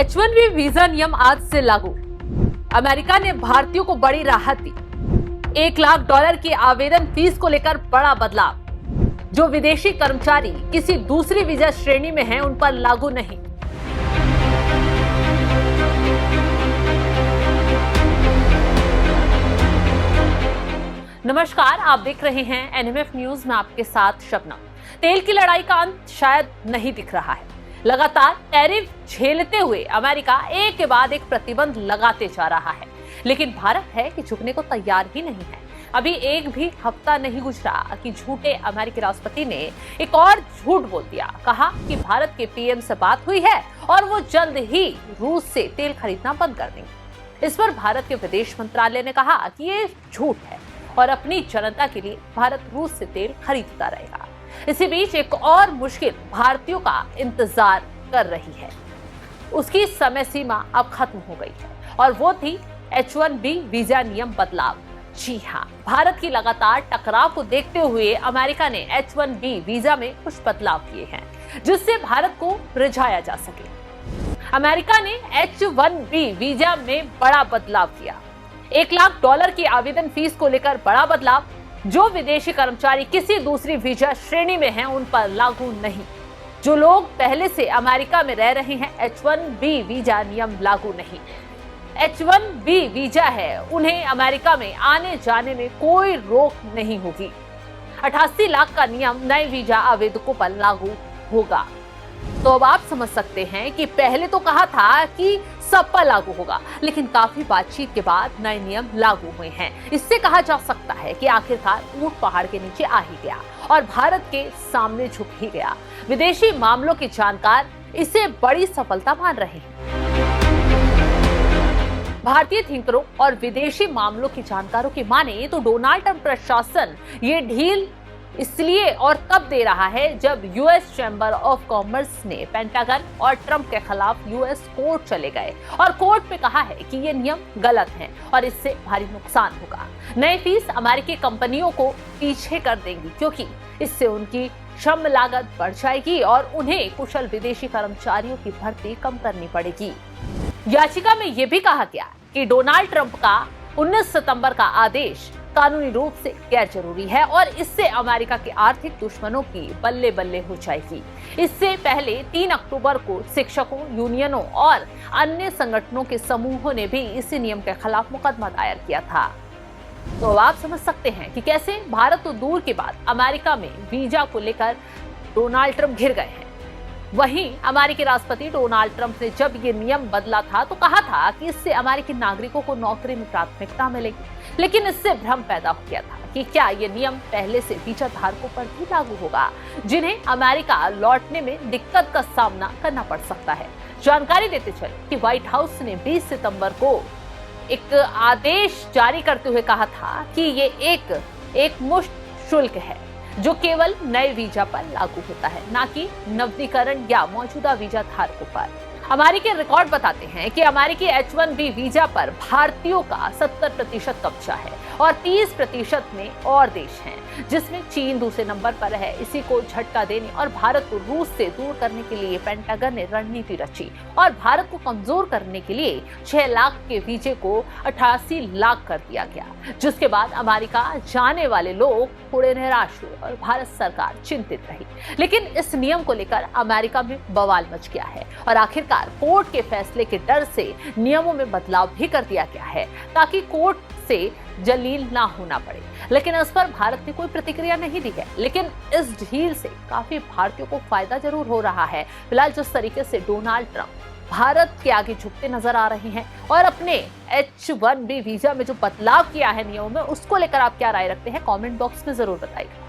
H1B visa नियम आज से लागू। अमेरिका ने भारतीयों को बड़ी राहत दी। $1 लाख की आवेदन फीस को लेकर बड़ा बदलाव। जो विदेशी कर्मचारी किसी दूसरी वीजा श्रेणी में हैं, उन पर लागू नहीं। नमस्कार, आप देख रहे हैं NMF न्यूज में आपके साथ शबनम। तेल की लड़ाई का अंत शायद नहीं दिख रहा है। लगातार टैरिफ झेलते हुए अमेरिका एक के बाद एक प्रतिबंध लगाते जा रहा है, लेकिन भारत है कि झुकने को तैयार ही नहीं है। अभी एक भी हफ्ता नहीं गुजरा कि झूठे अमेरिकी राष्ट्रपति ने एक और झूठ बोल दिया। कहा कि भारत के पीएम से बात हुई है और वो जल्द ही रूस से तेल खरीदना बंद कर देंगे। इस पर भारत के विदेश मंत्रालय ने कहा कि ये झूठ है और अपनी जनता के लिए भारत रूस से तेल खरीदता रहेगा। इसी बीच एक और मुश्किल भारतीयों का इंतजार कर रही है। उसकी समय सीमा अब खत्म हो गई है और वो थी H1B वीजा नियम बदलाव। जी हाँ, भारत की लगातार टकराव को देखते हुए अमेरिका ने H1B वीजा में कुछ बदलाव किए हैं, जिससे भारत को रिझाया जा सके। अमेरिका ने H1B वीजा में बड़ा बदलाव किया। $1 लाख की आवेदन फीस को लेकर बड़ा बदलाव। जो विदेशी कर्मचारी किसी दूसरी वीजा श्रेणी में हैं, उन पर लागू नहीं। जो लोग पहले से अमेरिका में रह रहे हैं, H1B वीजा नियम लागू नहीं। H1B वीजा है, उन्हें अमेरिका में आने जाने में कोई रोक नहीं होगी। 88 लाख का नियम नए वीजा आवेदकों पर लागू होगा। तो अब आप समझ सकते हैं कि पहले तो कहा था कि सब पर लागू होगा, लेकिन काफी बातचीत के बाद नए नियम लागू हुए हैं। इससे कहा जा सकता है कि आखिरकार ऊंट पहाड़ के नीचे आ ही गया और भारत के सामने झुक ही गया। विदेशी मामलों के जानकार इसे बड़ी सफलता मान रहे हैं। भारतीय थिंकरों और विदेशी मामलों के जानकारों की माने तो डोनाल्ड ट्रंप प्रशासन ये ढील इसलिए और तब दे रहा है जब यूएस चैम्बर ऑफ कॉमर्स ने पेंटागन और ट्रंप के खिलाफ यूएस कोर्ट चले गए और कोर्ट में कहा है कि ये नियम गलत हैं और इससे भारी नुकसान होगा। नई फीस अमेरिकी कंपनियों को पीछे कर देंगी, क्योंकि इससे उनकी श्रम लागत बढ़ जाएगी और उन्हें कुशल विदेशी कर्मचारियों की भर्ती कम करनी पड़ेगी। याचिका में यह भी कहा गया कि डोनाल्ड ट्रंप का 19 सितंबर का आदेश कानूनी रूप से गैर जरूरी है और इससे अमेरिका के आर्थिक दुश्मनों की बल्ले बल्ले हो जाएगी। इससे पहले 3 अक्टूबर को शिक्षकों, यूनियनों और अन्य संगठनों के समूहों ने भी इसी नियम के खिलाफ मुकदमा दायर किया था। तो आप समझ सकते हैं कि कैसे भारत तो दूर के बाद अमेरिका में वीजा को लेकर डोनाल्ड ट्रंप घिर गए हैं। वहीं अमेरिकी राष्ट्रपति डोनाल्ड ट्रंप ने जब ये नियम बदला था तो कहा था कि इससे अमेरिकी नागरिकों को नौकरी में प्राथमिकता मिलेगी, लेकिन इससे भ्रम पैदा हो गया था कि क्या ये नियम पहले से वीजा धारकों पर भी लागू होगा, जिन्हें अमेरिका लौटने में दिक्कत का सामना करना पड़ सकता है। जानकारी देते चले कि व्हाइट हाउस ने 20 सितंबर को एक आदेश जारी करते हुए कहा था कि ये एक मुश्त शुल्क है जो केवल नए वीजा पर लागू होता है, ना कि नवीनीकरण या मौजूदा वीजा धारकों पर। अमेरिकी रिकॉर्ड बताते हैं कि अमेरिकी H1B वीजा पर भारतीयों का 70% कब्जा है और 30% में और देश हैं, जिसमें चीन दूसरे नंबर पर है। इसी को झटका देने और भारत को रूस से दूर करने के लिए पेंटागन ने रणनीति रची और भारत को कमजोर करने के लिए 6 लाख के वीजे को 88 लाख कर दिया गया, जिसके बाद अमेरिका जाने वाले लोग थोड़े निराश हुए और भारत सरकार चिंतित रही। लेकिन इस नियम को लेकर अमेरिका में बवाल मच गया है और आखिरकार कोर्ट के फैसले के डर से नियमों में बदलाव भी कर दिया गया है, ताकि कोर्ट से जलील ना होना पड़े। लेकिन इस पर भारत ने कोई प्रतिक्रिया नहीं दी है। लेकिन इस ढील से काफी भारतीयों को फायदा जरूर हो रहा है। फिलहाल जिस तरीके से डोनाल्ड ट्रंप भारत के आगे झुकते नजर आ रहे हैं और अपने H1B वीजा में जो बदलाव किया है नियमों में, उसको लेकर आप क्या राय रखते हैं, कमेंट बॉक्स में जरूर बताइए।